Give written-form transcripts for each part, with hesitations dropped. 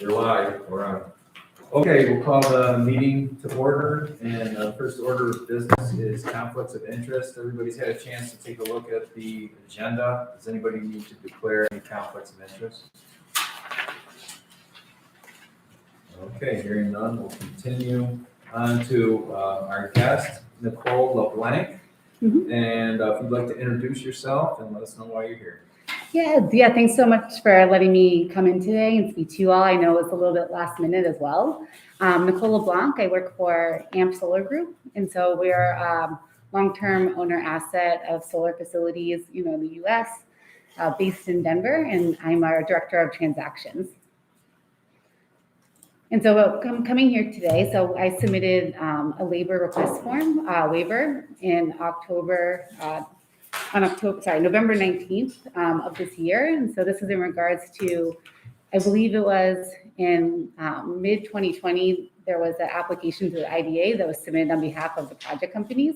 You're live, we're on. Okay, we'll call the meeting to order, and the first order of business is conflicts of interest. Everybody's had a chance to take a look at the agenda. Does anybody need to declare any conflicts of interest? Okay, hearing none, we'll continue on to our guest, Nicole LeBlanc. And if you'd like to introduce yourself and let us know why you're here. Yeah, thanks so much for letting me come in today and speak to you all. I know it's a little bit last minute as well. Nicole LeBlanc, I work for AMP Solar Group, and so we're long-term owner asset of solar facilities, in the U.S., based in Denver, and I'm our director of transactions. And so I'm coming here today. So I submitted a labor request form waiver in November 19th of this year. And so this is in regards to, I believe it was in mid-2020, there was an application to the IDA that was submitted on behalf of the project companies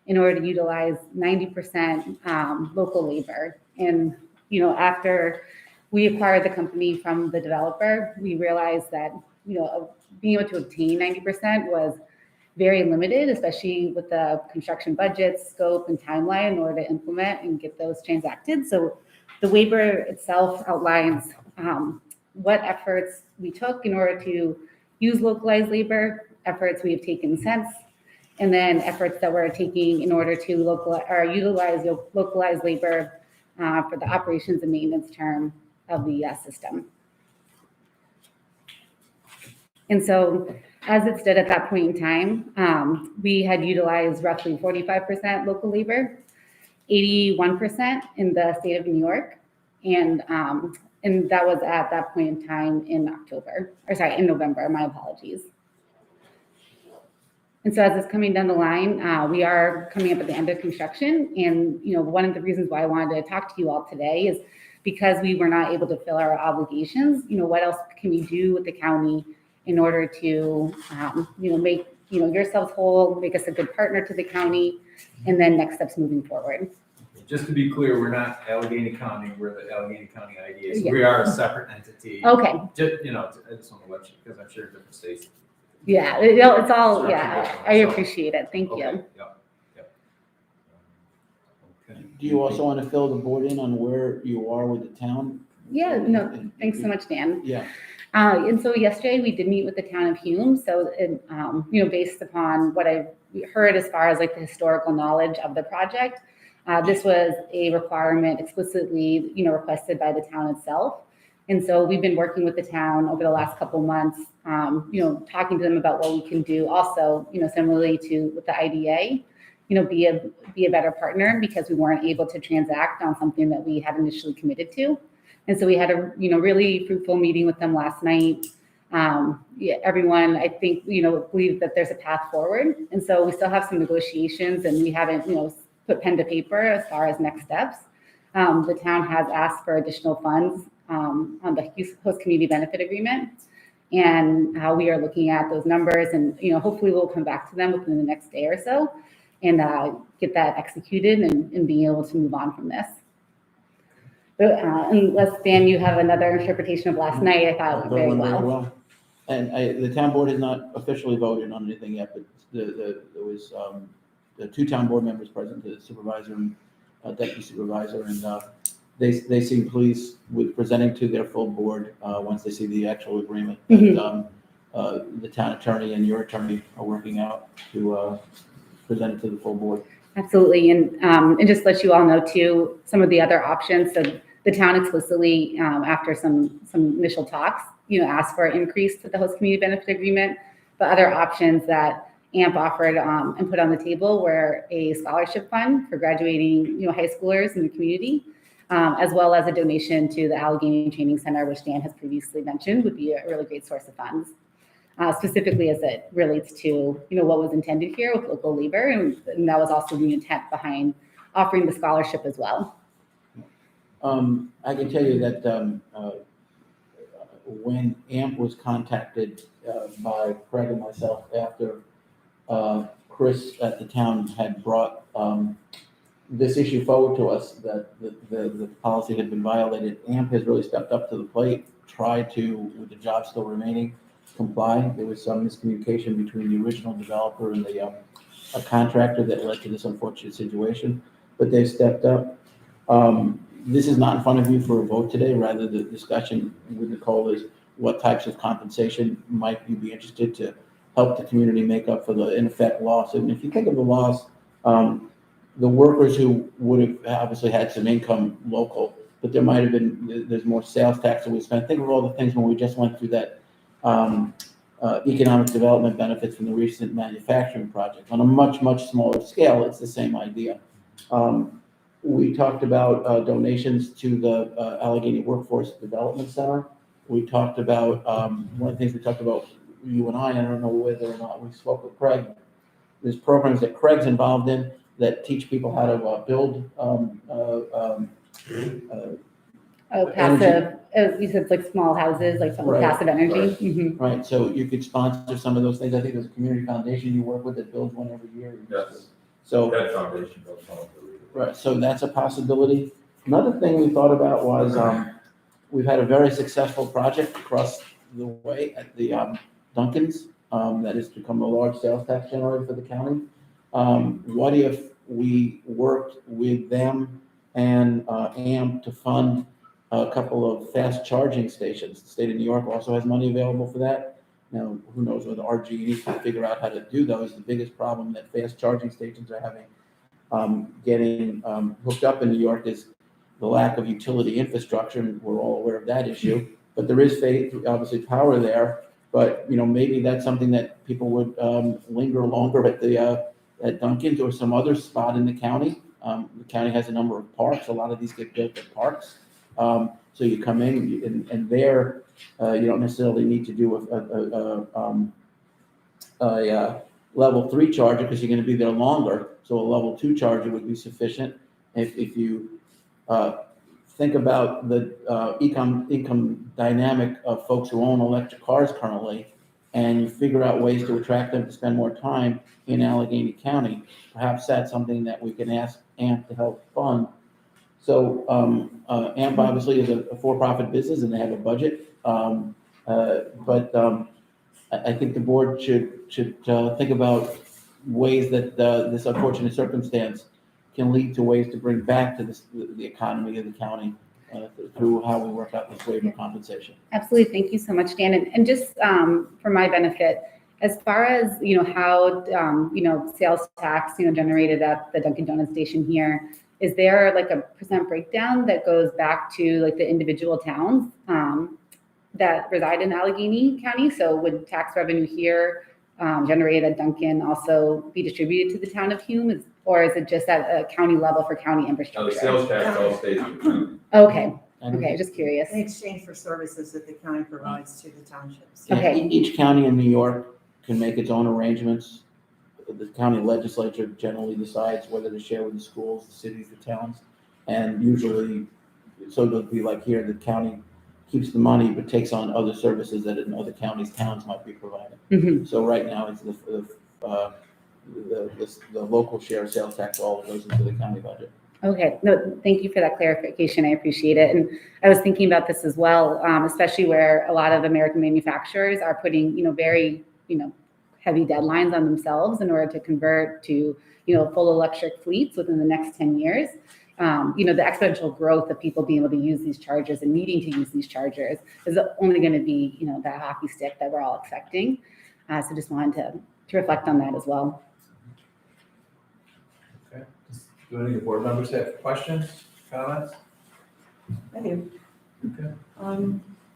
in order to utilize 90% local labor. And, after we acquired the company from the developer, we realized that, being able to obtain 90% was very limited, especially with the construction budget, scope, and timeline in order to implement and get those transacted. So the waiver itself outlines what efforts we took in order to use localized labor, efforts we have taken since, and then efforts that we're taking in order to utilize localized labor for the operations and maintenance term of the system. And so as it stood at that point in time, we had utilized roughly 45% local labor, 81% in the state of New York, and that was at that point in time in November, my apologies. And so as it's coming down the line, we are coming up at the end of construction, and one of the reasons why I wanted to talk to you all today is because we were not able to fill our obligations. What else can we do with the county in order to, make, yourselves whole, make us a good partner to the county, and then next steps moving forward. Just to be clear, we're not Allegheny County, we're the Allegheny County IDA, so Yeah. we are a separate entity. Okay. Just, I just want to let you, because I'm sure different states. Yeah, it's all, Structure yeah, different, I so- appreciate it. Thank Okay, you. yep. Okay. Do you also want to fill the board in on where you are with the town? Yeah, no, thanks so much, Dan. Yeah. And so yesterday we did meet with the town of Hume. So, based upon what I heard as far as like the historical knowledge of the project, this was a requirement explicitly, requested by the town itself. And so we've been working with the town over the last couple of months, talking to them about what we can do. Also, similarly to with the IDA, be a better partner because we weren't able to transact on something that we had initially committed to. And so we had a really fruitful meeting with them last night. Everyone, I think, believe that there's a path forward. And so we still have some negotiations, and we haven't, put pen to paper as far as next steps. The town has asked for additional funds on the host community benefit agreement, and how we are looking at those numbers. And hopefully we'll come back to them within the next day or so, and get that executed and being able to move on from this. But unless, Dan, you have another interpretation of last night, I thought it went very well. And the town board has not officially voted on anything yet, but there was the two town board members present, the supervisor and deputy supervisor, and they seem pleased with presenting to their full board once they see the actual agreement. Mhm. That the town attorney and your attorney are working out to present it to the full board. Absolutely, and just let you all know too, some of the other options. So the town explicitly, after some initial talks, asked for an increase to the host community benefit agreement. But other options that AMP offered and put on the table were a scholarship fund for graduating, high schoolers in the community, as well as a donation to the Allegheny Training Center, which Dan has previously mentioned would be a really great source of funds. Specifically as it relates to, what was intended here with local labor, and that was also the intent behind offering the scholarship as well. I can tell you that when AMP was contacted by Craig and myself after Chris at the town had brought this issue forward to us, that the policy had been violated, AMP has really stepped up to the plate try to, with the job still remaining, comply. There was some miscommunication between the original developer and the a contractor that led to this unfortunate situation, but they stepped up. This is not in front of you for a vote today. Rather, the discussion with Nicole is what types of compensation might you be interested to help the community make up for the, in effect, loss. And if you think of the loss, the workers who would have obviously had some income local, but there might have been, there's more sales tax that we spent. Think of all the things when we just went through that economic development benefits from the recent manufacturing project. On a much, much smaller scale, it's the same idea. We talked about donations to the Allegheny Workforce Development Center. We talked about, one of the things we talked about, you and I don't know whether or not we spoke with Craig. There's programs that Craig's involved in that teach people how to build Passive, you said it's like small houses, like Right, passive energy. right. Mhm. Right, so you could sponsor some of those things. I think there's a community foundation you work with that builds one every year. Yes. So, That foundation does help. right, so that's a possibility. Another thing we thought about was, we've had a very successful project across the way at the Dunkin's, that has become a large sales tax generator for the county. What if we worked with them and AMP to fund a couple of fast charging stations? The state of New York also has money available for that. Now, who knows whether RG&E can figure out how to do those. The biggest problem that fast charging stations are having getting hooked up in New York is the lack of utility infrastructure, and we're all aware of that issue. But there is obviously power there. But maybe that's something that people would linger longer at the at Dunkin's or some other spot in the county. The county has a number of parks. A lot of these get built at parks. So you come in and there you don't necessarily need to do a level 3 charger because you're going to be there longer. So a level 2 charger would be sufficient. If you think about the income dynamic of folks who own electric cars currently, and you figure out ways to attract them to spend more time in Allegheny County, perhaps that's something that we can ask AMP to help fund. So AMP obviously is a for-profit business and they have a budget, but I think the board should think about ways that this unfortunate circumstance can lead to ways to bring back to the economy of the county through how we work out this waiver compensation. Absolutely. Thank you so much, Dan. And just for my benefit, as far as, how, sales tax, generated at the Dunkin' Donuts station here, is there like a percent breakdown that goes back to like the individual towns that reside in Allegheny County? So would tax revenue here generated at Dunkin' also be distributed to the town of Hume? Or is it just at a county level for county infrastructure? The sales tax all stays with the county. Okay, just curious. In exchange for services that the county provides to the townships. Yeah, Okay. Each county in New York can make its own arrangements. The county legislature generally decides whether to share with the schools, the cities, the towns. And usually, so it'll be like here, the county keeps the money but takes on other services that in other counties, towns might be providing. Mhm. So right now, it's the local share of sales tax all goes into the county budget. Okay, no, thank you for that clarification. I appreciate it. And I was thinking about this as well, especially where a lot of American manufacturers are putting, very, heavy deadlines on themselves in order to convert to, full electric fleets within the next 10 years. The exponential growth of people being able to use these chargers and needing to use these chargers is only going to be, that hockey stick that we're all expecting. So just wanted to reflect on that as well. Okay. Do any of the board members have questions, comments? I do. Okay.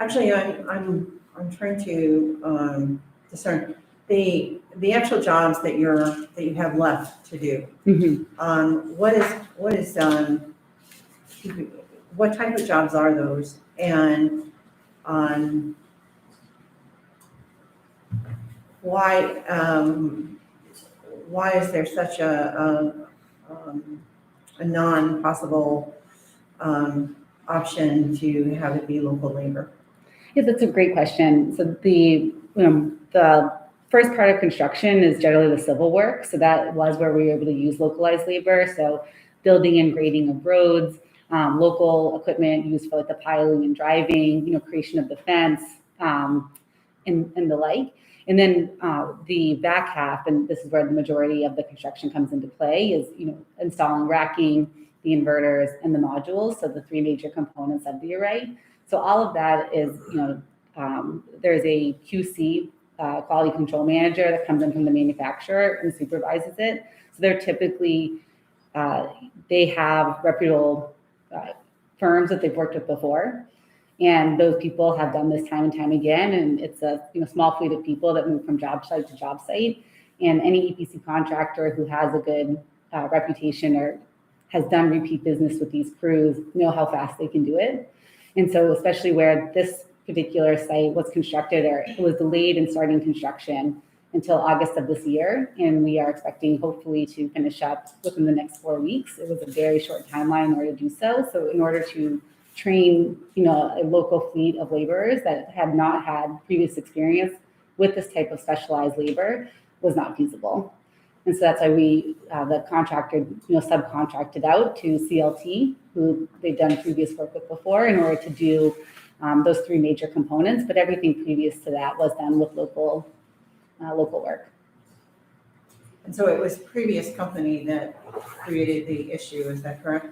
Actually, I'm trying to discern the actual jobs that you have left to do. Mm-hmm. What type of jobs are those? And why is there such a non-possible option to have it be local labor? Yeah, that's a great question. So the first part of construction is generally the civil work. So that was where we were able to use localized labor. So building and grading of roads, local equipment used for like the piling and driving, creation of the fence, and the like. And then the back half, and this is where the majority of the construction comes into play, is installing racking, the inverters, and the modules. So the three major components of the array. So all of that is, there's a QC, quality control manager, that comes in from the manufacturer and supervises it. So they're typically, they have reputable firms that they've worked with before. And those people have done this time and time again. And it's a small fleet of people that move from job site to job site. And any EPC contractor who has a good reputation or has done repeat business with these crews know how fast they can do it. And so especially where this particular site was constructed, or it was delayed in starting construction until August of this year. And we are expecting hopefully to finish up within the next 4 weeks. It was a very short timeline in order to do so. So in order to train, a local fleet of laborers that had not had previous experience with this type of specialized labor was not feasible. And so that's why we, the contractor, subcontracted out to CLT, who they've done previous work with before, in order to do those three major components. But everything previous to that was done with local work. And so it was previous company that created the issue, is that correct?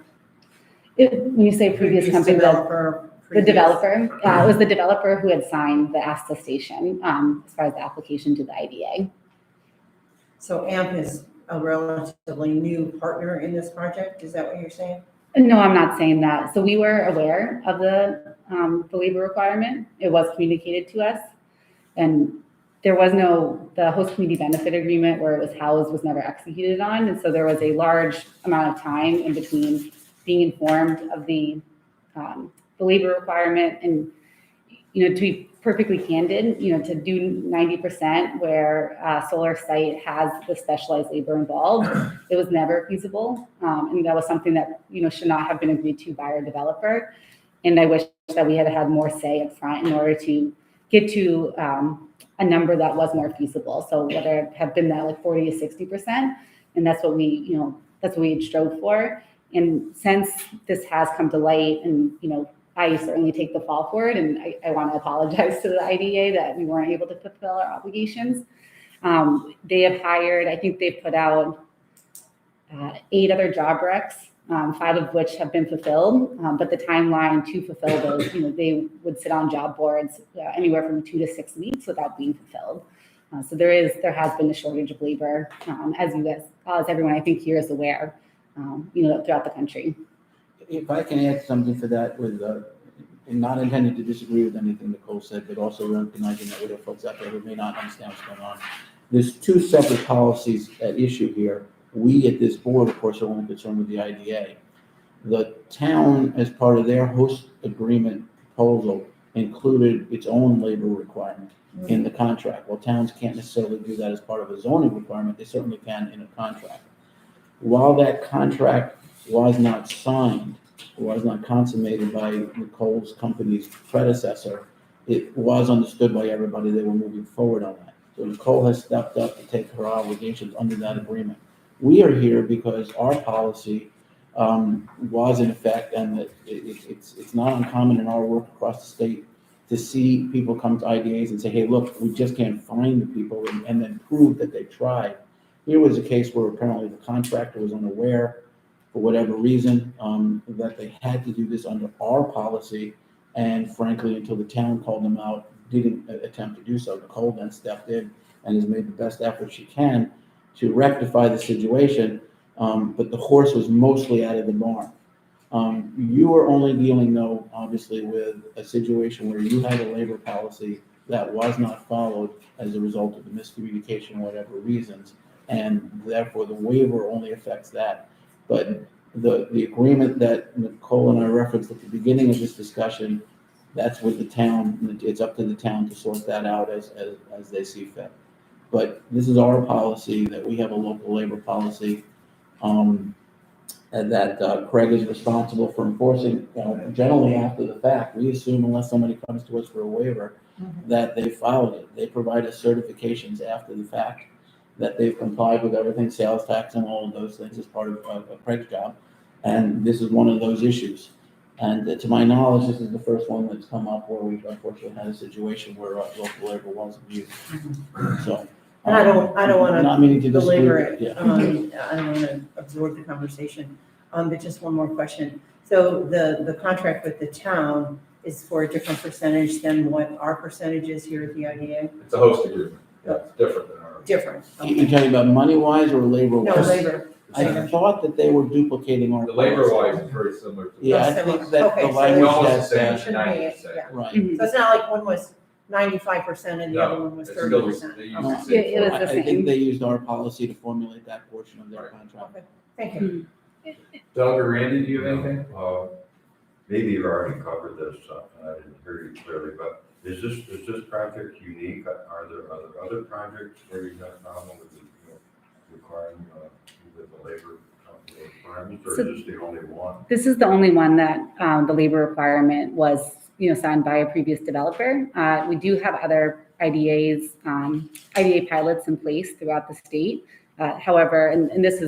When you say previous company, developer, the developer, it was the developer who had signed the ACIDA station as far as the application to the IDA. So AMP is a relatively new partner in this project, is that what you're saying? No, I'm not saying that. So we were aware of the labor requirement. It was communicated to us, and there was the host community benefit agreement where it was housed was never executed on. And so there was a large amount of time in between being informed of the labor requirement and, to be perfectly candid, to do 90% where a solar site has the specialized labor involved, it was never feasible. And that was something that, should not have been agreed to by our developer. And I wish that we had had more say up front in order to get to a number that was more feasible. So whether it have been that like 40 to 60%, and that's what we had strove for. And since this has come to light, and I certainly take the fall for it, and I want to apologize to the IDA that we weren't able to fulfill our obligations. They have hired, I think they've put out 8 other job recs, 5 of which have been fulfilled, but the timeline to fulfill those, they would sit on job boards anywhere from 2 to 6 weeks without being fulfilled. So there has been a shortage of labor, as everyone I think here is aware, throughout the country. If I can add something for that, with and not intending to disagree with anything Nicole said, but also recognizing that there are folks out there who may not understand what's going on. There's 2 separate policies at issue here. We at this board, of course, are only concerned with the IDA. The town, as part of their host agreement proposal, included its own labor requirement in the contract. Well, towns can't necessarily do that as part of a zoning requirement. They certainly can in a contract. While that contract was not signed, was not consummated by Nicole's company's predecessor, it was understood by everybody they were moving forward on that. So Nicole has stepped up to take her obligations under that agreement. We are here because our policy was in effect, and that it's not uncommon in our work across the state to see people come to IDAs and say, hey, look, we just can't find the people, and then prove that they tried. Here was a case where apparently the contractor was unaware, for whatever reason, that they had to do this under our policy, and frankly, until the town called them out, didn't attempt to do so. Nicole then stepped in and has made the best effort she can to rectify the situation, but the horse was mostly out of the barn. You are only dealing, though, obviously, with a situation where you had a labor policy that was not followed as a result of the miscommunication, whatever reasons, and therefore the waiver only affects that. But the agreement that Nicole and I referenced at the beginning of this discussion, that's with the town. It's up to the town to sort that out as they see fit. But this is our policy, that we have a local labor policy, and that Craig is responsible for enforcing. Generally after the fact, we assume unless somebody comes to us for a waiver, that they filed it. They provide us certifications after the fact that they've complied with everything, sales tax and all of those things as part of Craig's job. And this is one of those issues. And to my knowledge, this is the first one that's come up where we've unfortunately had a situation where local labor wasn't used. So. And I don't wanna Not meaning to disagree, belabor it. yeah. I don't want to absorb the conversation. But just one more question. So the contract with the town is for a different percentage than what our percentage is here at the IDA? It's a host agreement. It's different than ours. Different. You're talking about money-wise or No, labor-wise? labor. I thought that they were duplicating our. The labor wise is very similar to. Yeah, I Oh, think that okay, the so It's language almost the has, same, Shouldn't be, 90%. yeah. right. Mhm. So it's not like one was 95% and the other No, one was it's still, 30%. they use Okay. the same It was format. the I think same. they used our policy to formulate that portion of their Right. contract. Okay, thank you. Doug or Randy, do you have anything? Maybe you've already covered this, and I didn't hear you clearly, but is this project unique? Are there other projects where you've had a problem with the, requiring, with the labor requirements, or So- is this the only one? This is the only one that the labor requirement was, signed by a previous developer. We do have other IDA pilots in place throughout the state. However, and this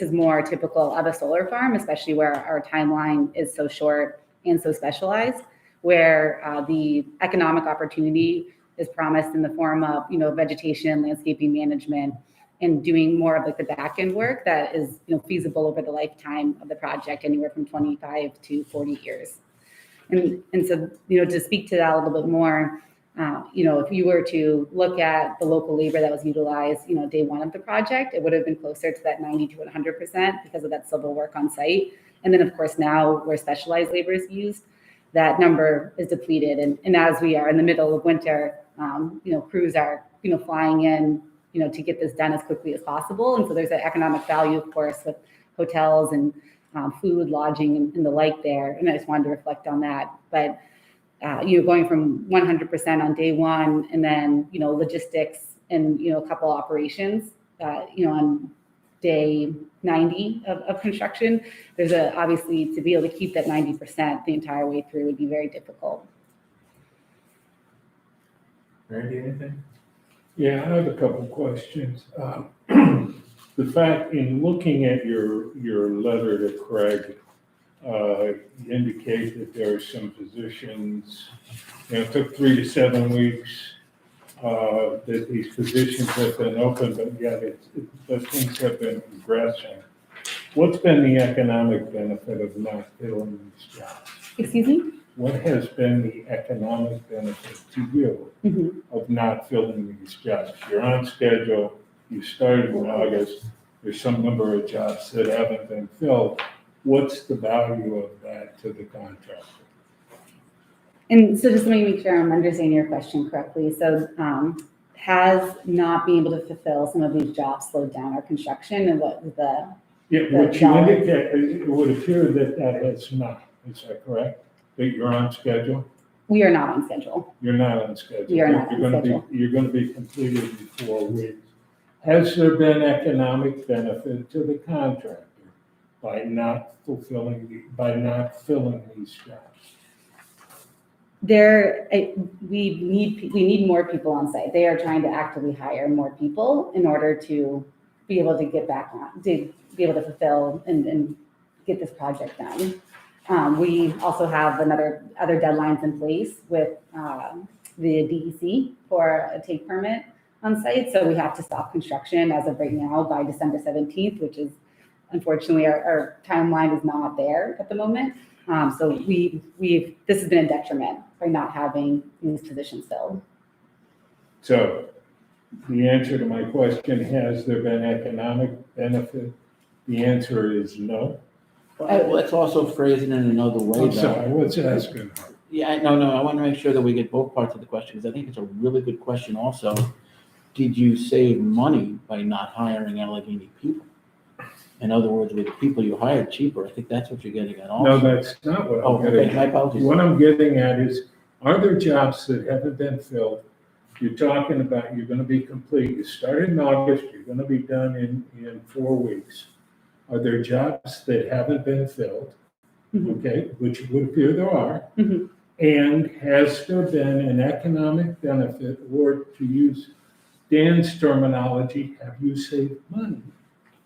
is more typical of a solar farm, especially where our timeline is so short and so specialized, where the economic opportunity is promised in the form of, vegetation, landscaping management, and doing more of like the back end work that is, feasible over the lifetime of the project, anywhere from 25 to 40 years. And so, to speak to that a little bit more, if you were to look at the local labor that was utilized, day one of the project, it would have been closer to that 90 to 100% because of that civil work on site. And then of course, now where specialized labor is used, that number is depleted. And as we are in the middle of winter, crews are, flying in, to get this done as quickly as possible. And so there's an economic value, of course, with hotels and food, lodging, and the like there. And I just wanted to reflect on that. But going from 100% on day one, and then, logistics and, a couple operations, on day 90 of construction, there's obviously to be able to keep that 90% the entire way through would be very difficult. Randy, anything? Yeah, I have a couple of questions. The fact, in looking at your letter to Craig, you indicate that there are some positions, it took 3 to 7 weeks, that these positions have been open, but yet but things have been progressing. What's been the economic benefit of not filling these jobs? Excuse me? What has been the economic benefit to you of not filling these jobs? You're on schedule, you started in August, there's some number of jobs that haven't been filled. What's the value of that to the contractor? And so just let me make sure I'm understanding your question correctly. So has not being able to fulfill some of these jobs slowed down our construction, and what was the? Yeah, what you indicate, it would appear that has not, is that correct? That you're on schedule? We are not on schedule. You're not on schedule. We are not You're on gonna schedule. You're gonna be completed in 4 weeks. Has there been economic benefit to the contractor by not filling these jobs? We need more people on site. They are trying to actively hire more people in order to be able to get back on, to be able to fulfill and get this project done. We also have other deadlines in place with the DEC for a take permit on site. So we have to stop construction as of right now by December 17th, which is unfortunately our timeline is not there at the moment. So this has been a detriment by not having these positions filled. So the answer to my question, has there been economic benefit? The answer is no. Well, let's also phrase it in another way. I'm though. sorry, what's asking? Yeah, no, I want to make sure that we get both parts of the question, because I think it's a really good question also. Did you save money by not hiring Allegheny people? In other words, were the people you hired cheaper? I think that's what you're getting at also. No, that's not what Oh, I'm okay, getting my at. apologies. What I'm getting at is, are there jobs that haven't been filled? You're talking about you're gonna be complete. You started in August, you're gonna be done in 4 weeks. Are there jobs that haven't been filled? Mhm. Okay, which would appear there are. Mhm. And has there been an economic benefit, or to use Dan's terminology, have you saved money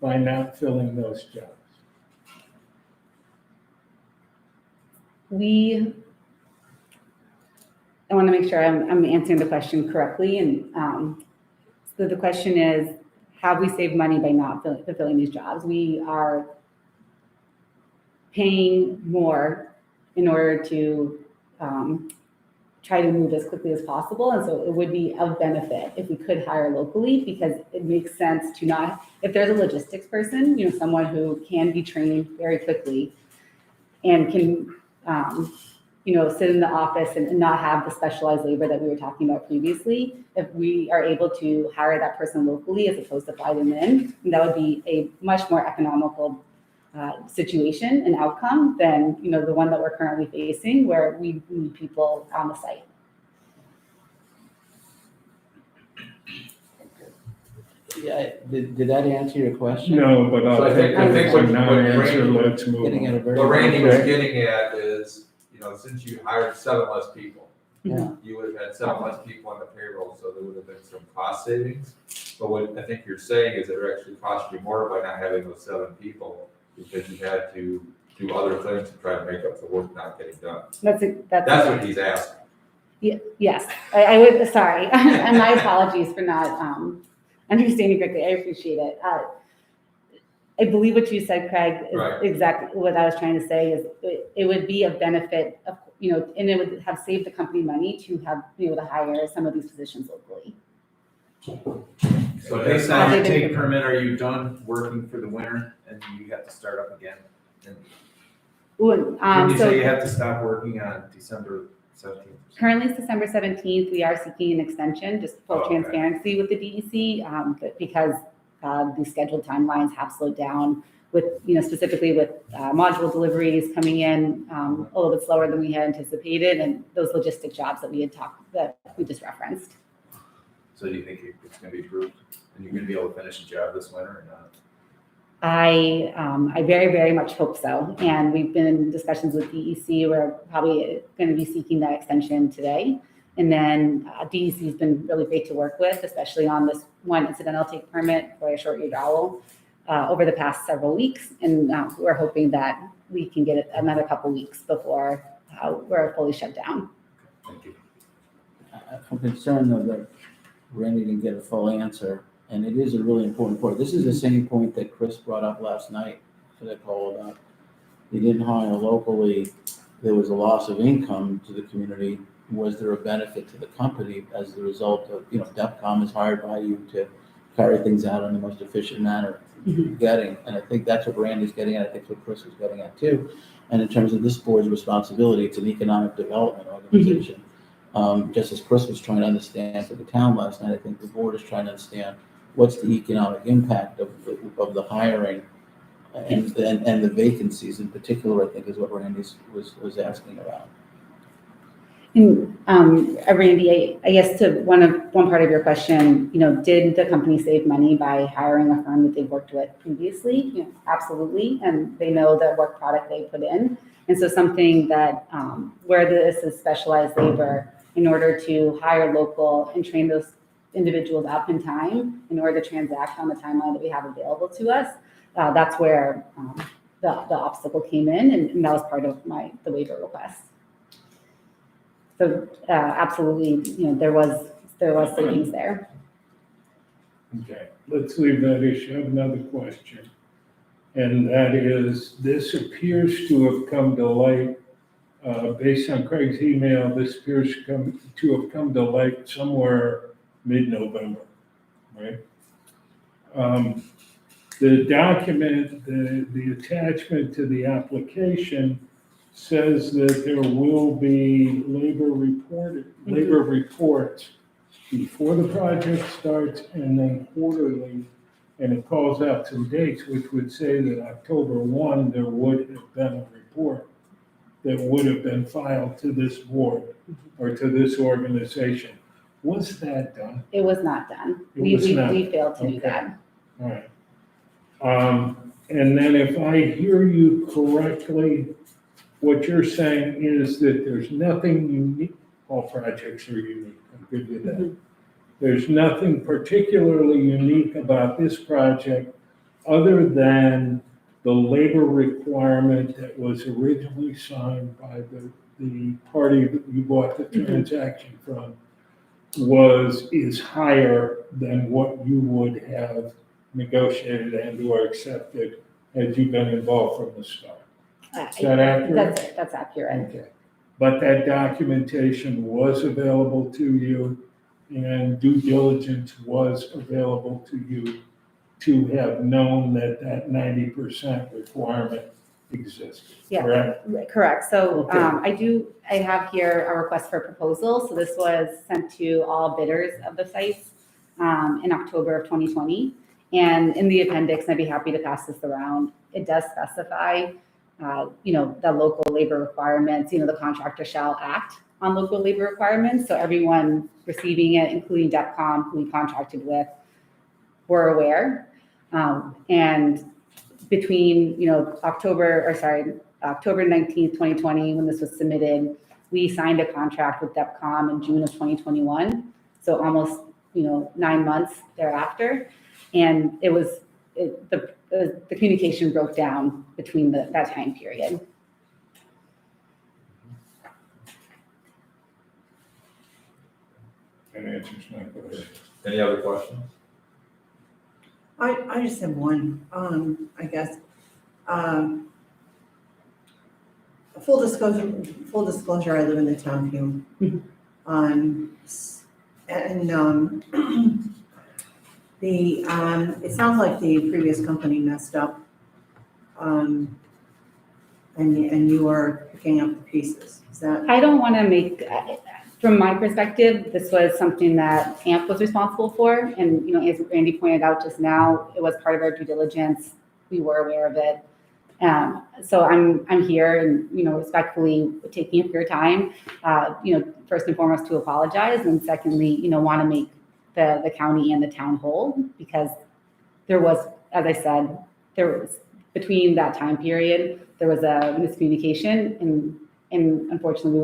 by not filling those jobs? I want to make sure I'm answering the question correctly. And so the question is, have we saved money by not fulfilling these jobs? We are paying more in order to try to move as quickly as possible. And so it would be of benefit if we could hire locally, because it makes sense to not, if there's a logistics person, someone who can be trained very quickly and can, sit in the office and not have the specialized labor that we were talking about previously. If we are able to hire that person locally as opposed to fly them in, that would be a much more economical situation and outcome than, the one that we're currently facing, where we need people on the site. Yeah, did that answer your question? No, but I'll So I take think that as a what non-answer, Randy- let's move Getting at a on. very. What Randy was Okay. getting at is, since you hired 7 less people, Yeah, you would have had 7 less people on the payroll, so there would have been some cost savings. But what I think you're saying is it actually cost you more by not having those 7 people, because you had to do other things to try to make up the work not getting done. That's what he's asking. Yes, I would, sorry, and my apologies for not understanding correctly. I appreciate it. I believe what you said, Craig, is Right. exactly what I was trying to say. Is it would be a benefit of, and it would have saved the company money to be able to hire some of these positions locally. So based on your take permit, are you done working for the winter and you have to start up again? And Ooh, Did you so say you have to stop working on December 17th? currently it's December 17th. We are seeking an extension, just full Okay. transparency with the DEC, because the scheduled timelines have slowed down with, specifically with module deliveries coming in a little bit slower than we had anticipated, and those logistic jobs that we just referenced. So do you think it's gonna be approved and you're gonna be able to finish the job this winter or not? I very, very much hope so. And we've been in discussions with DEC. We're probably going to be seeking that extension today. And then DEC has been really great to work with, especially on this one incidental take permit for a short-eared owl over the past several weeks. And we're hoping that we can get it another couple weeks before we're fully shut down. Thank you. I'm concerned though that Randy didn't get a full answer, and it is a really important point. This is the same point that Chris brought up last night for the call about they didn't hire locally. There was a loss of income to the community. Was there a benefit to the company as a result of, DEFCON is hired by you to carry things out in the most efficient manner getting, and I think that's what Randy's getting at. I think that's what Chris was getting at too. And in terms of this board's responsibility, it's an economic development organization. Just as Chris was trying to understand for the town last night, I think the board is trying to understand what's the economic impact of the hiring and the vacancies in particular, I think is what Randy was asking about. And Randy, I guess to one part of your question, did the company save money by hiring a firm that they've worked with previously? Absolutely, and they know the work product they put in. And so something that where this is specialized labor, in order to hire local and train those individuals up in time, in order to transact on the timeline that we have available to us, that's where the obstacle came in, and that was part of the waiver request. So absolutely, there was savings there. Okay, let's leave that issue. I have another question. And that is, this appears to have come to light, based on Craig's email, this appears to have come to light somewhere mid-November, right? The document, the attachment to the application says that there will be labor reports before the project starts and then quarterly, and it calls out some dates, which would say that October 1, there would have been a report that would have been filed to this board or to this organization. Was that done? It was not done. It We was not. failed to do Okay. that. All right. And then if I hear you correctly, what you're saying is that there's nothing unique, all projects are unique, I'm good with that. There's nothing particularly unique about this project other than the labor requirement that was originally signed by the party that you bought the transaction from is higher than what you would have negotiated and or accepted had you been involved from the start. Is that accurate? That's accurate. Okay. But that documentation was available to you and due diligence was available to you to have known that that 90% requirement existed, Yeah. correct? Correct. So Okay. I have here a request for proposal. So this was sent to all bidders of the sites in October of 2020. And in the appendix, I'd be happy to pass this around. It does specify, the local labor requirements, the contractor shall act on local labor requirements. So everyone receiving it, including DEPCOM, who we contracted with, were aware. And between, October 19th, 2020, when this was submitted, we signed a contract with DEPCOM in June of 2021. So almost, 9 months thereafter. And the communication broke down between that time period. That answers my question. Any other questions? I just have one, I guess. Full disclosure, I live in the town of Hume. It sounds like the previous company messed up. And you are picking up the pieces. Is that? I don't want to make, from my perspective, this was something that AMP was responsible for. And, as Randy pointed out just now, it was part of our due diligence. We were aware of it. So I'm here and, respectfully taking up your time, first and foremost to apologize. And secondly, want to make the county and the town whole, because there was, as I said, between that time period, there was a miscommunication and unfortunately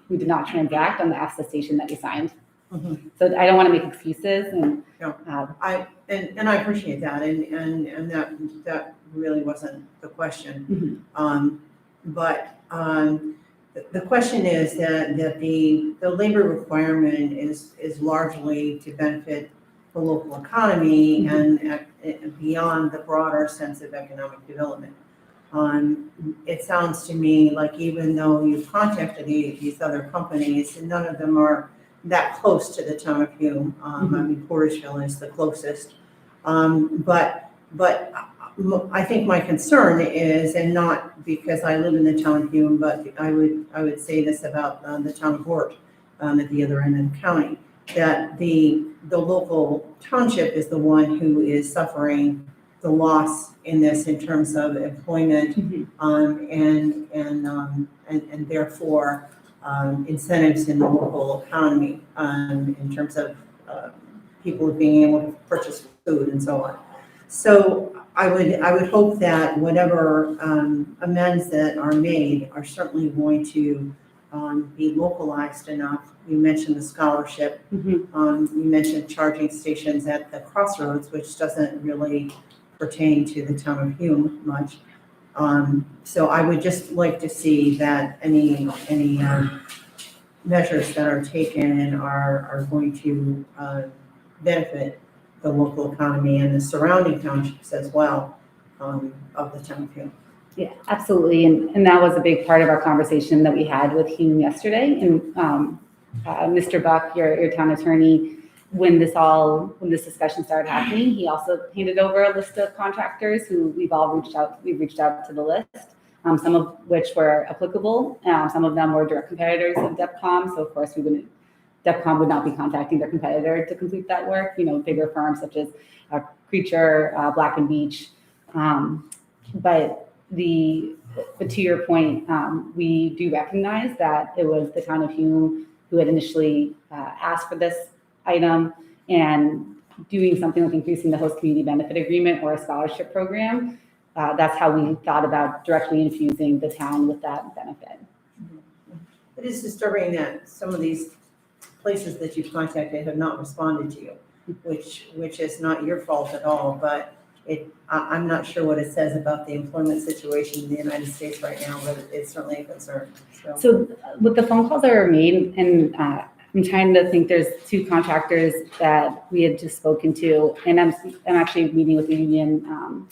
we did not transact on the attestation that we signed. Mhm. So I don't want to make excuses and. No. I appreciate that, and that really wasn't the question. But the question is that the labor requirement is largely to benefit the local economy and beyond the broader sense of economic development. It sounds to me like even though you've contacted these other companies, and none of them are that close to the town of Hume. I mean, Porterville is the closest. But I think my concern is, and not because I live in the town of Hume, but I would say this about the town of Hort at the other end of the county, that the local township is the one who is suffering the loss in this in terms of employment and therefore incentives in the local economy in terms of people being able to purchase food and so on. So I would hope that whatever amends that are made are certainly going to be localized enough. You mentioned the scholarship. You mentioned charging stations at the crossroads, which doesn't really pertain to the town of Hume much. So I would just like to see that any measures that are taken are going to benefit the local economy and the surrounding townships as well of the town of Hume. Yeah, absolutely. And that was a big part of our conversation that we had with Hume yesterday. And Mr. Buck, your town attorney, when this discussion started happening, he also handed over a list of contractors who we've reached out to the list, some of which were applicable. Some of them were direct competitors of DEPCOM. So of course DEPCOM would not be contacting their competitor to complete that work, bigger firms such as Creature, Black and Beach. But to your point, we do recognize that it was the town of Hume who had initially asked for this item, and doing something like increasing the host community benefit agreement or a scholarship program. That's how we thought about directly infusing the town with that benefit. It is disturbing that some of these places that you've contacted have not responded to you, which is not your fault at all, but I'm not sure what it says about the employment situation in the United States right now, but it's certainly a concern, so. So with the phone calls that were made, and I'm trying to think, there's two contractors that we had just spoken to, and I'm actually meeting with the union,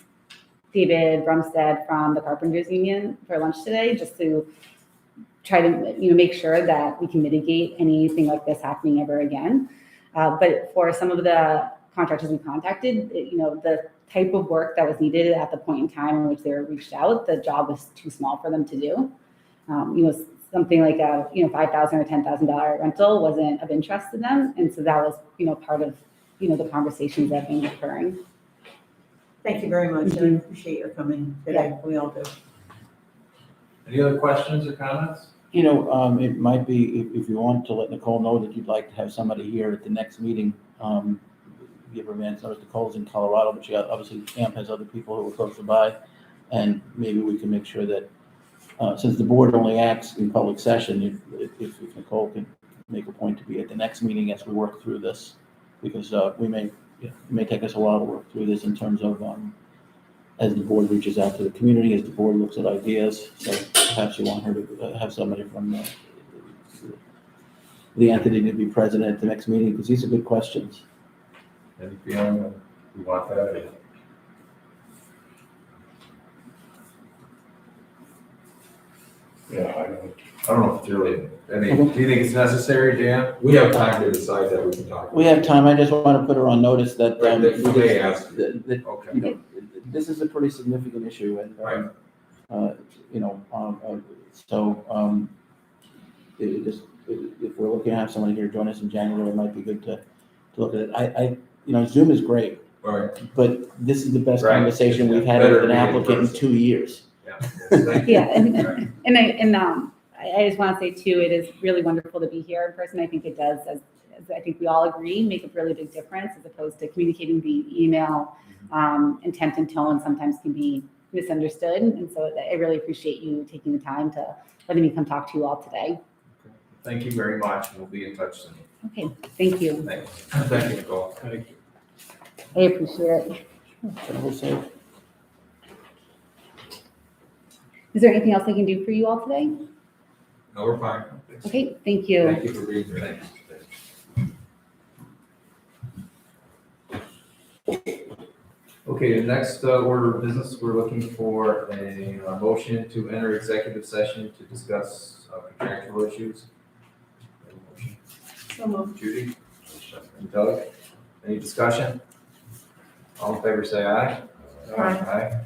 David Brumstead from the Carpenters Union for lunch today, just to try to, make sure that we can mitigate anything like this happening ever again. But for some of the contractors we contacted, the type of work that was needed at the point in time in which they were reached out, the job was too small for them to do. Something like a $5,000 or $10,000 rental wasn't of interest to them, and so that was part of the conversations that have been occurring. Thank you very much, I Mhm. appreciate your coming today, we all do. Any other questions or comments? It might be, if you want to let Nicole know that you'd like to have somebody here at the next meeting, give her advance notice. Nicole's in Colorado, but obviously Camp has other people who are closer by, and maybe we can make sure that, since the board only acts in public session, if Nicole can make a point to be at the next meeting as we work through this, because it may take us a while to work through this in terms of, as the board reaches out to the community, as the board looks at ideas. So perhaps you want her to have somebody from the entity to be present at the next meeting, because these are good questions. Any feeling that we want that? Yeah, I don't know if it's really, Do you think it's necessary, Dan? we have time to decide that we can talk. We have time. I just want to put her on notice that, Right, that you may ask. that, Okay. this is a pretty significant issue, and, Right. so, if we're looking to have somebody here join us in January, it might be good to look at it. Zoom is great, All right. but this is the best Right. conversation we've had Better with an to be in applicant in person. 2 years. Yeah. Thank you. Yeah, Right. I just want to say too, it is really wonderful to be here in person. I think it does, as I think we all agree, make a really big difference as opposed to communicating via email. Intent and tone sometimes can be misunderstood, and so I really appreciate you taking the time to letting me come talk to you all today. Thank you very much. We'll be in touch soon. Okay, thank you. Thanks. Thank you, Nicole. thank you. I appreciate it. Travel safe. Is there anything else I can do for you all today? No, we're fine. Okay, thank you. Thank you for being here. Okay, the next order of business, we're looking for a motion to enter executive session to discuss contractual issues. So moved. Judy? And Doug? Any discussion? All in favor, say aye. Aye. Aye.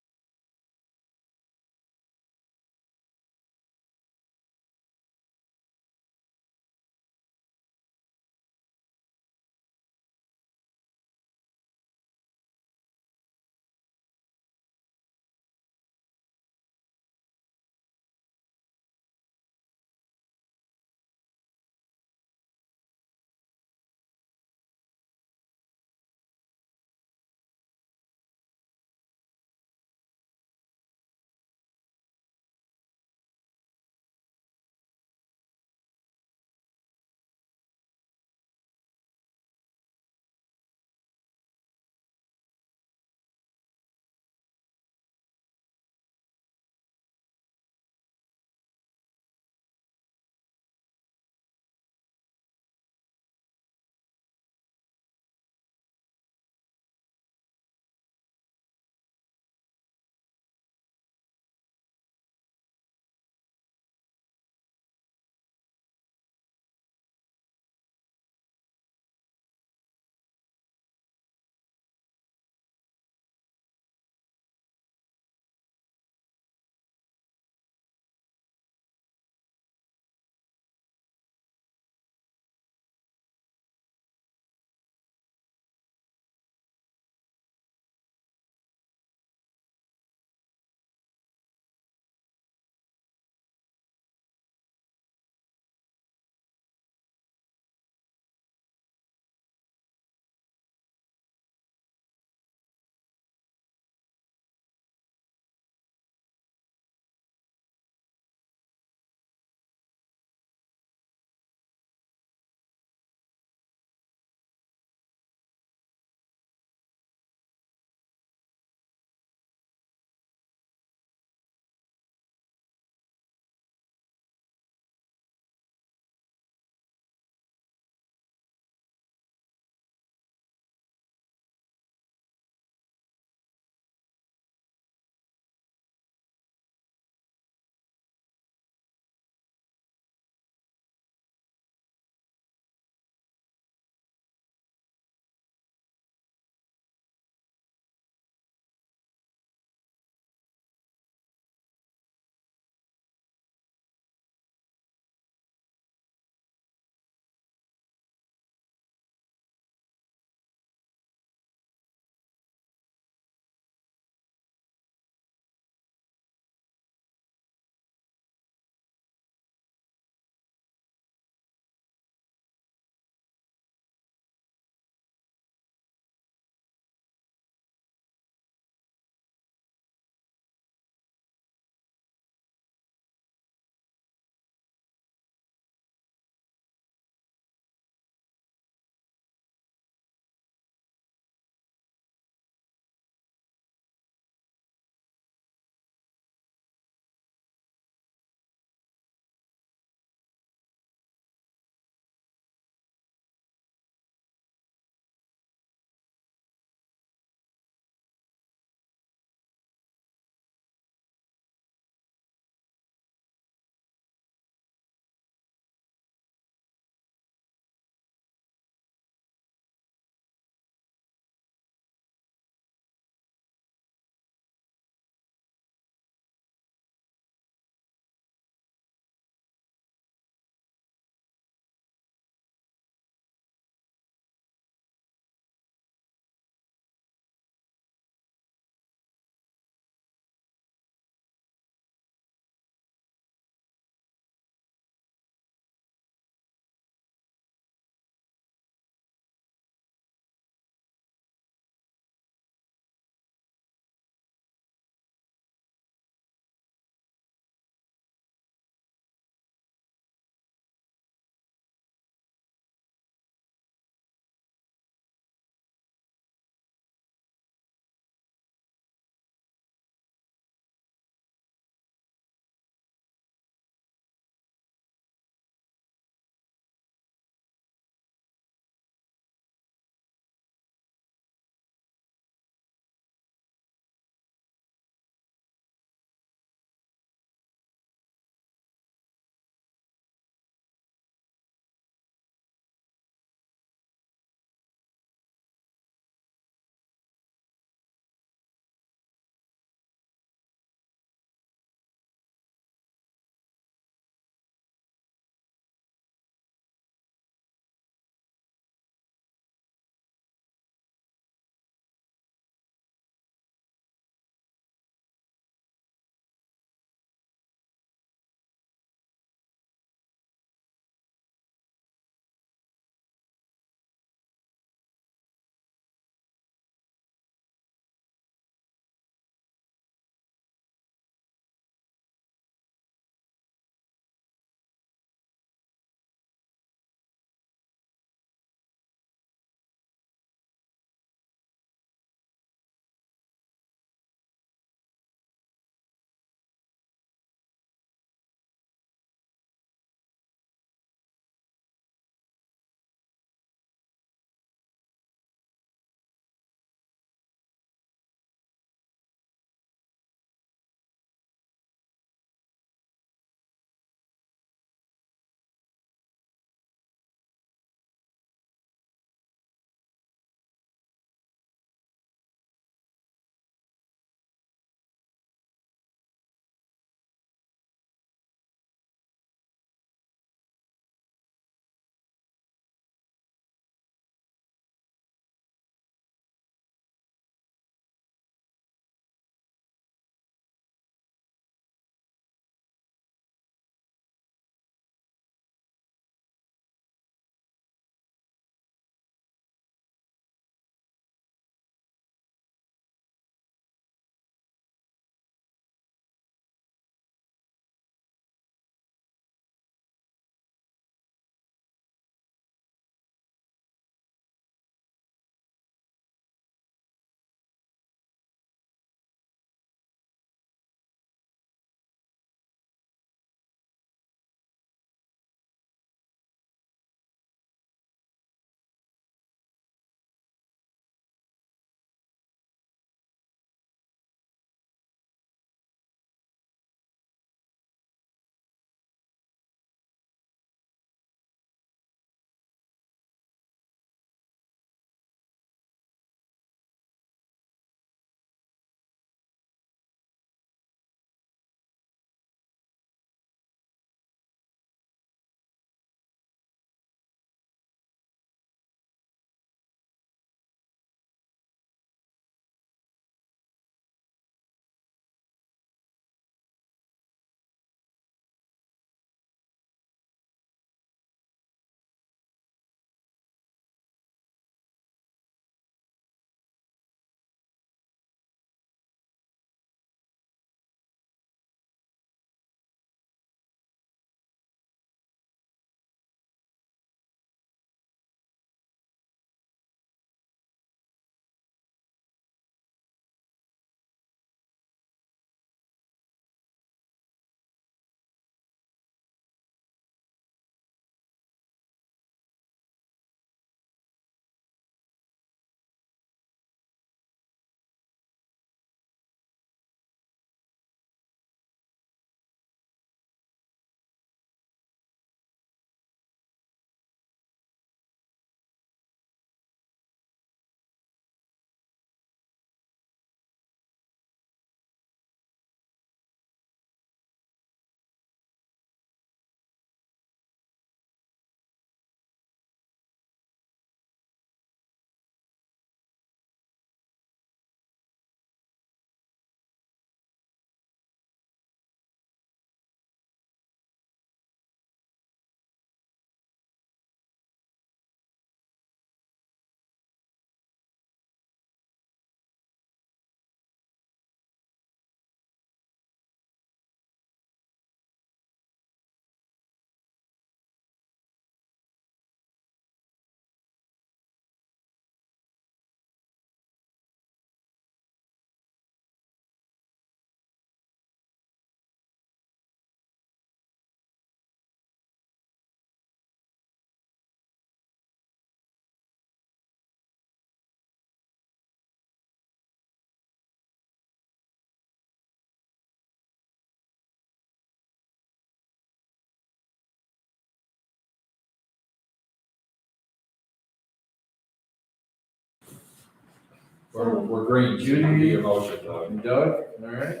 We're green, Judy. Judy, your motion, Doug. And Doug, all right?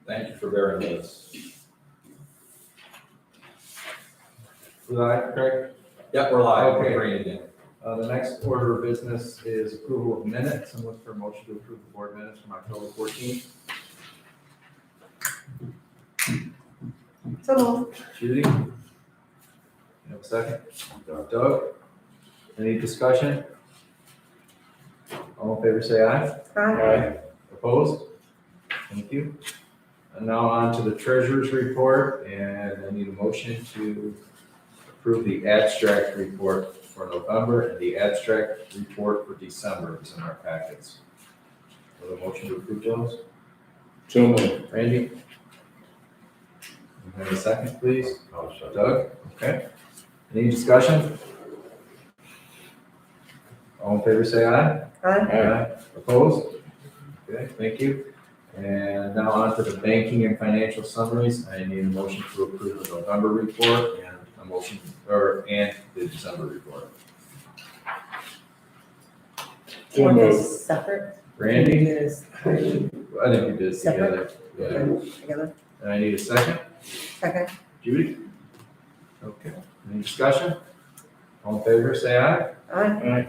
Thank you for bearing with us. Was that correct? Yep, we're live, Okay. we're green again. The next order of business is approval of minutes. I'm looking for a motion to approve the board minutes from October 14th. So moved. Judy? You have a second? Doug? Any discussion? All in favor, say aye. Aye. Opposed? Thank you. And now on to the treasurer's report, and I need a motion to approve the abstract report for November and the abstract report for December is in our packets. With a motion to approve those? So moved. Randy? You have a second, please? I'll second. Doug? Okay. Any discussion? All in favor, say aye. Aye. Opposed? Okay, thank you. And now on to the banking and financial summaries. I need a motion to approve the November report and a motion, and the December report. So Want moved. this separate? Randy? Is I think we did it together. Yeah. together? And I need a second. Second. Judy? Okay. Any discussion? All in favor, say aye. Aye. Aye.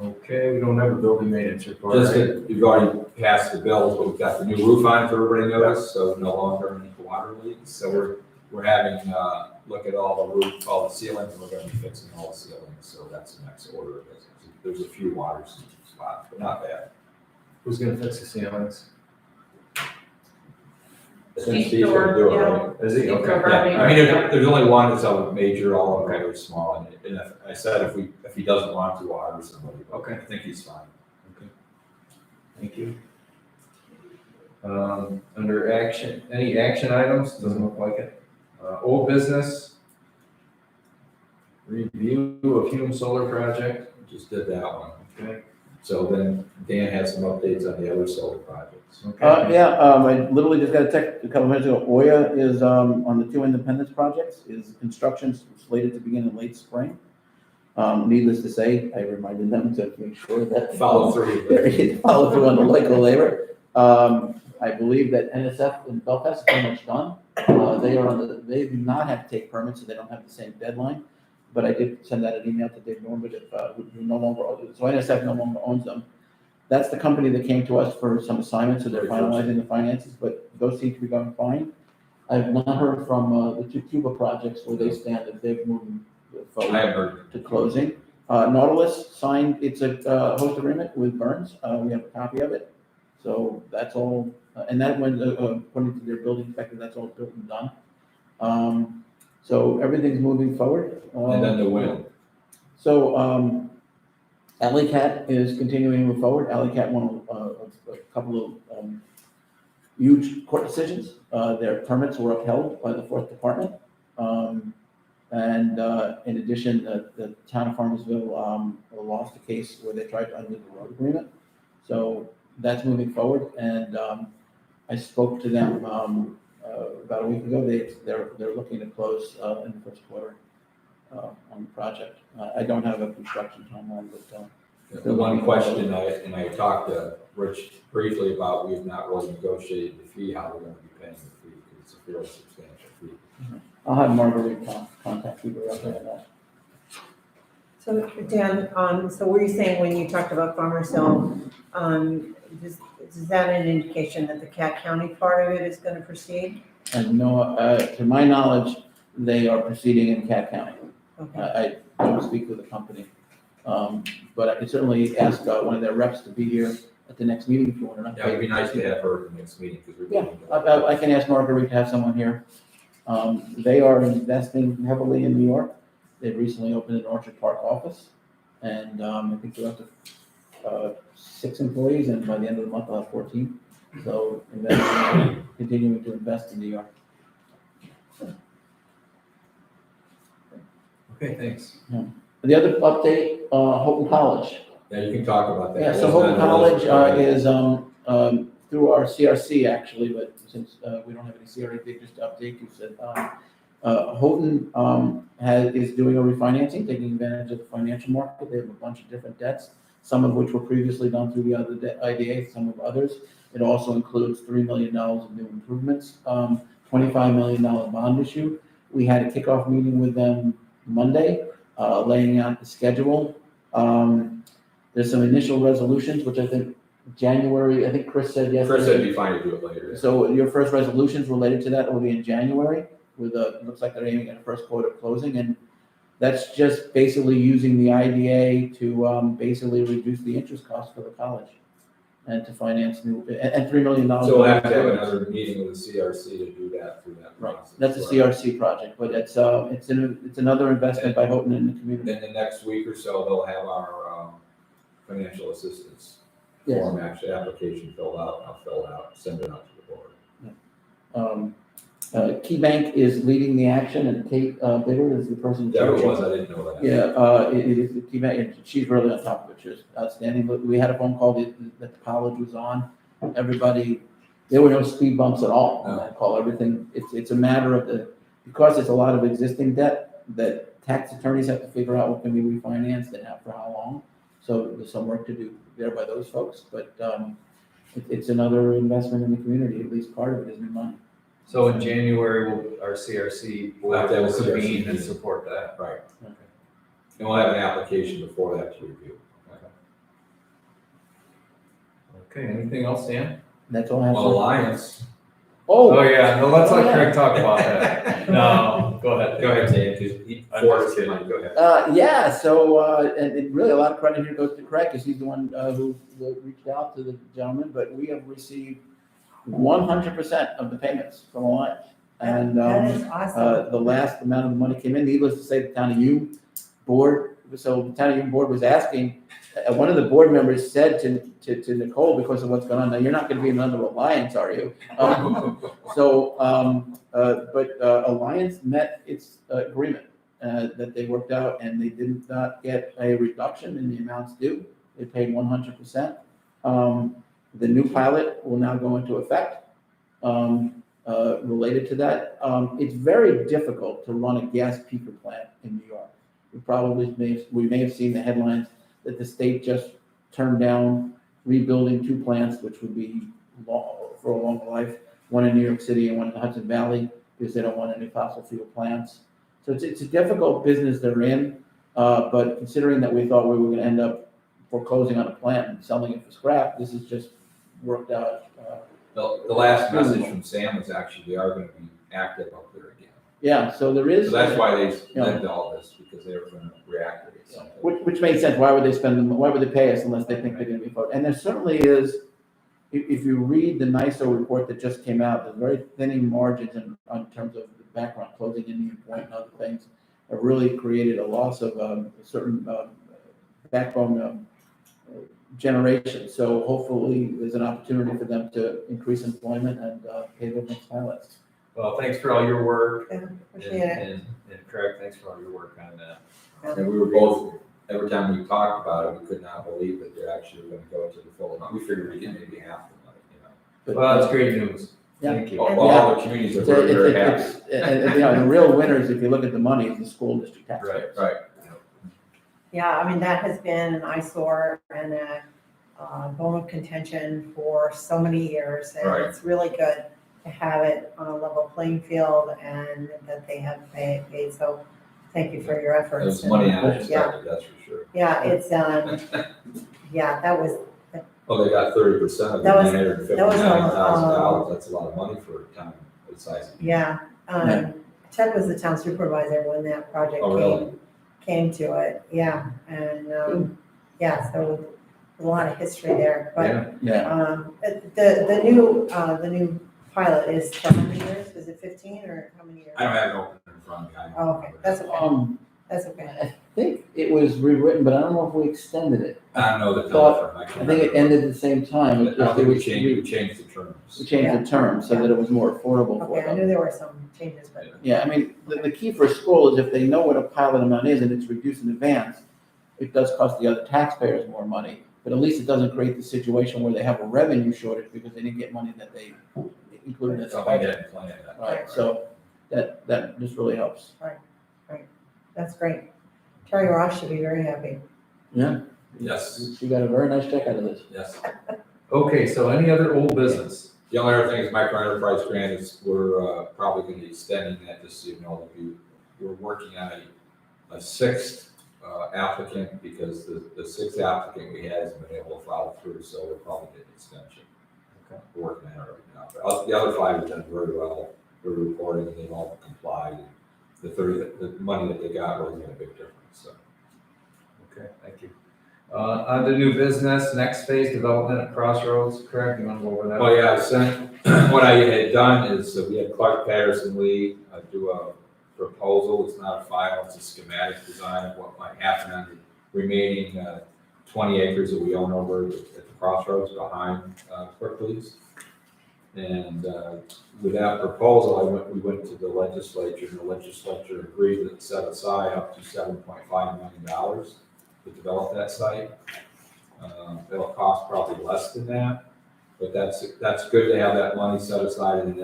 Okay, we don't have a building maintenance report. Just right? that you've already passed the bills, but we've got the new roof on for everybody notice, so no longer any water leaks. So we're having, look at all the roof, all the ceilings, and we're gonna be fixing all the ceilings, so that's the next order of business. There's a few water spots, but not bad. Who's gonna fix the ceilings? Since Steve's gonna do it, right? Is he? Okay. Yeah, I mean, there's only one that's a major, all of them are small, and if, I said if he doesn't want to, I'll hire somebody. Okay. I think he's fine. Thank you. Under action, any action items? Doesn't look like it. Old business. Review of Hume Solar Project. Just did that one. Okay. So then Dan has some updates on the other solar projects. Okay. I literally just got a text a couple minutes ago. Oya is, on the two Independence projects, is construction slated to begin in late spring. Needless to say, I reminded them to make sure that. Follow through. Follow through on the local labor. I believe that NSF in Belfast is pretty much done. They do not have to take permits, so they don't have the same deadline. But I did send out an email to Dave Norwood, who no longer, so NSF no longer owns them. That's the company that came to us for some assignments, so they're finalizing the finances, but those seem to be going fine. I've not heard from the two Cuba projects where they stand, if they've moved I forward haven't heard. to closing. Nautilus signed, it's a host agreement with Burns. We have a copy of it. So that's all, and that went, according to their building inspector, that's all built and done. So everything's moving forward. And then the wind. So, Alley Cat is continuing to move forward. Alley Cat won a couple of huge court decisions. Their permits were upheld by the Fourth Department. And in addition, the town of Farmersville lost a case where they tried to undo the road agreement. So that's moving forward. And I spoke to them about a week ago. They're looking to close in the first quarter on the project. I don't have a construction timeline, but The one question I talked to Rich briefly about, we have not really negotiated the fee, how we're gonna be paying the fee, because it's a fairly substantial fee. I'll have Marguerite contact you directly on that. So Dan, so were you saying when you talked about Farmers Hill, is that an indication that the Cat County part of it is gonna proceed? And no, to my knowledge, they are proceeding in Cat County. Okay. I don't speak with the company. But I can certainly ask one of their reps to be here at the next meeting if you want an update. Yeah, it'd be nice to have her at the next meeting, because we're. Yeah, I can ask Marguerite to have someone here. They are investing heavily in New York. They've recently opened an Orchard Park office. And I think they're up to 6 employees, and by the end of the month, they'll have 14. So continuing to invest in New York. Okay, thanks. The other update, Houghton College. Yeah, you can talk about that. Yeah, so Houghton College is through our CRC actually, but since we don't have any CRA, they just update you, said Houghton is doing a refinancing, taking advantage of the financial market. They have a bunch of different debts, some of which were previously done through the other IDA, some of others. It also includes $3 million of new improvements, $25 million bond issue. We had a kickoff meeting with them Monday, laying out the schedule. There's some initial resolutions, which I think January, I think Chris said yesterday. Chris said it'd be fine to do it later. So your first resolutions related to that will be in January with it looks like they're aiming at a first quarter closing. And that's just basically using the IDA to basically reduce the interest cost for the college and to finance new, and $3 million. So we'll have to have another meeting with the CRC to do that through that Right, process. that's a CRC project, but it's another investment by Houghton in the community. Then the next week or so, they'll have our financial assistance Yes. form, actually, application filled out, I'll fill it out, send it out to the board. KeyBank is leading the action, and Kate Bitter is the person. Yeah, it was, I didn't know that. Yeah, it is the KeyBank, and she's really on top of it, she's outstanding, but we had a phone call that the college was on, everybody, there were no speed bumps at all on that call, everything, it's a matter of because it's a lot of existing debt, that tax attorneys have to figure out what can be refinanced and for how long, so there's some work to do there by those folks, but it's another investment in the community, at least part of it is new money. So in January, our CRC We'll have board to have will a CRC convene and meeting. support that. Right, Okay. and we'll have an application before that to review. Okay, anything else, Dan? That's all I have. Well, Alliance. Oh, yeah, no, let's let Oh, yeah. Craig talk about that. No, go ahead. Go ahead, Dan, because he I'm forced just it, kidding. go ahead. Yeah, so, and really a lot of credit here goes to Craig, because he's the one who reached out to the gentleman, but we have received 100% of the payments from Alliance. And That is awesome. the last amount of the money came in, needless to say, the town of Hume board, so the town of Hume board was asking, one of the board members said to Nicole, because of what's going on, now, you're not gonna be in another Alliance, are you? But Alliance met its agreement that they worked out, and they did not get a reduction in the amounts due. They paid 100%. The new pilot will now go into effect. Related to that, it's very difficult to run a gas peaker plant in New York. We may have seen the headlines that the state just turned down rebuilding 2 plants, which would be for a long life, one in New York City and one in the Hudson Valley, because they don't want any fossil fuel plants. So it's a difficult business they're in, but considering that we thought we were gonna end up foreclosing on a plant and selling it for scrap, this has just worked out. The last message from Sam was actually, they are gonna be active up there again. Yeah, so there is. So that's why they led to all this, because they were gonna reactivate something. Which made sense. Why would they why would they pay us unless they think they're gonna be voted? And there certainly is, if you read the NISO report that just came out, there's very thinning margins in terms of the background, closing Indian Point and other things, have really created a loss of a certain backbone generation. So hopefully there's an opportunity for them to increase employment and pay their next pilots. Well, thanks for all your work. Yeah, And, appreciate it. and Craig, thanks for all your work on that. And we were both, every time we talked about it, we could not believe that they're actually gonna go to the full amount. We figured we'd get maybe half the money, But, Well, that's great news. Yeah. Thank you. All the communities are It's a- very, very it's- happy. and, you know, the real winners, if you look at the money, is the school district Right, taxpayers. Right. Yeah, I mean, that has been an eyesore and a bone of contention for so many years. And Right. it's really good to have it on a level playing field and that they have paid. So thank you for your efforts. There's money And, out of it, that's for sure. Yeah, it's, yeah, that was, Well, they got 30% of the That was- $959,000. That's a lot of money for a town the size of. yeah. Ted was the town supervisor when that project Oh, really? came to it. Yeah, and, yeah, so a lot of history there, but Yeah. Yeah, the new pilot is for how many years? Is it 15 or how many years? I don't have it open in front of me. I- Oh, okay, that's okay, that's okay. I think it was rewritten, but I don't know if we extended it. I don't know the Thought- time frame. I think it ended at the same time. I don't think we changed the terms. We changed the term so that it was more affordable for Okay, I them. knew there were some changes, but, Yeah, I mean, the key for a school is if they know what a pilot amount is and it's reduced in advance, it does cost the other taxpayers more money, but at least it doesn't create the situation where they have a revenue shortage because they didn't get money that they included in the Something I budget. didn't plan that. Right, so, that just really helps. That's great. Terry Ross should be very happy. Yeah, Yes, she got a very nice check out of this. yes. Okay, so any other old business? The only other thing is micro enterprise grant is, we're probably gonna be extending that, just so you know, we're working on a sixth applicant, because the sixth applicant we had hasn't been able to follow through, so we'll probably get an extension. Okay. We're working on it right now, but the other five have done very well, they're reporting, and they've all complied. The money that they got wasn't a big difference, so. Okay, thank you. On to new business, next phase development at Crossroads, Craig, you want to go over that? Well, yeah, I sent, what I had done is, we had Clark Patterson Lee do a proposal. It's not a final, it's a schematic design of what might happen on the remaining 20 acres that we own over at the Crossroads behind Quickly's. And with that proposal, we went to the legislature, and the legislature agreed to set aside up to $7.5 million to develop that site. It'll cost probably less than that, but that's good to have that money set aside in the,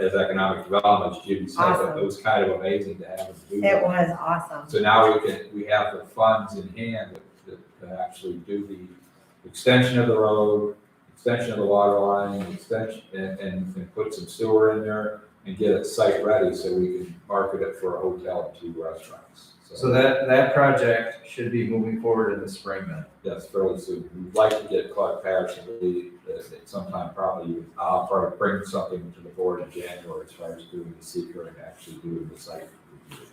as economic development, as Judy said. Awesome. It was kind of amazing to have them do It that. was awesome. So now we have the funds in hand to actually do the extension of the road, extension of the water line, extension, and put some sewer in there, and get it site ready so we can market it for a hotel and 2 restaurants. So that project should be moving forward in the spring then. Yes, fairly soon. We'd like to get Clark Patterson Lee sometime, probably, I'll probably bring something to the board in January as far as doing the secret and actually doing the site review.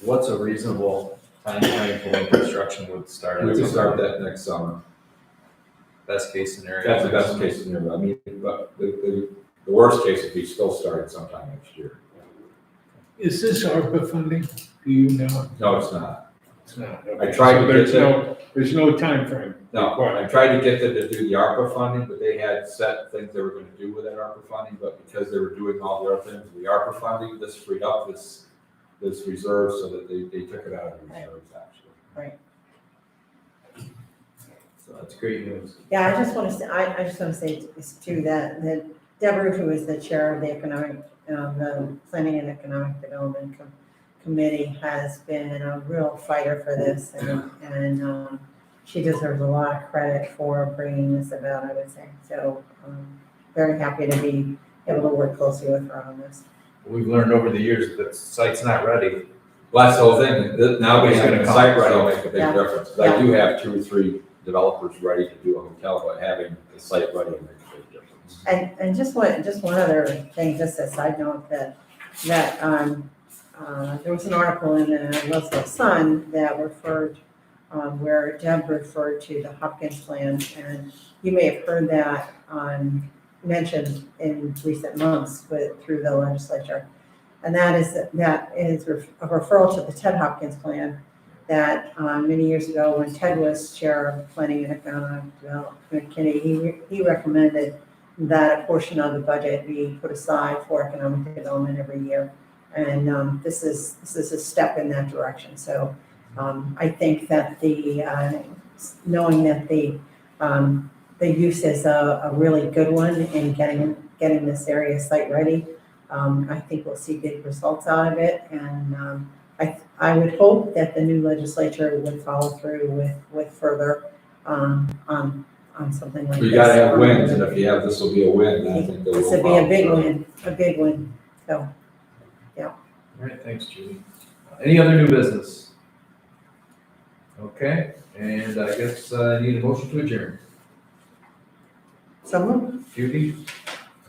What's a reasonable timeframe for when construction would start? We can start that next summer. Best case scenario. That's the best case scenario. I mean, but the worst case would be still starting sometime next year. Is this ARPA funding? Do you know? No, it's not. It's not. I tried to get There's no timeframe. No, I tried to get them to do the ARPA funding, but they had set things they were gonna do with that ARPA funding, but because they were doing all the other things, the ARPA funding, this freed up this reserve so that they took it out of the reserves, actually. Right. So that's great news. Yeah, I just want to say too, that Deborah, who is the chair of the the Planning and Economic Development Committee, has been a real fighter for this, and she deserves a lot of credit for bringing this about, I would say. So very happy to be able to work closely with her on this. We've learned over the years that the site's not ready. Well, that's the whole thing, now Nobody's having gonna a come, site ready so- will make a big Yeah. difference. 'Cause I do have 2 or 3 developers ready to do a hotel, but having the site ready will make a big difference. And just one other thing, just a side note, that there was an article in the Leslie Sun that referred, where Deb referred to the Hopkins plan, and you may have heard that mentioned in recent months through the legislature. And that is a referral to the Ted Hopkins plan that many years ago, when Ted was chair of Planning and Economic Development Committee, he recommended that a portion of the budget be put aside for economic development every year. And this is a step in that direction. So I think that knowing that the use is a really good one in getting this area site ready, I think we'll see big results out of it. And I would hope that the new legislature would follow through with further on something like this. You gotta have wins, and if you have, this will be a win, then I think they will. This would be a big win. So, All right, thanks, Judy. Any other new business? Okay, and I guess I need a motion to adjourn. someone? Judy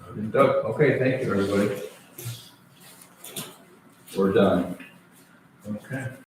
and Doug. Okay, thank you, everybody. We're done. Okay.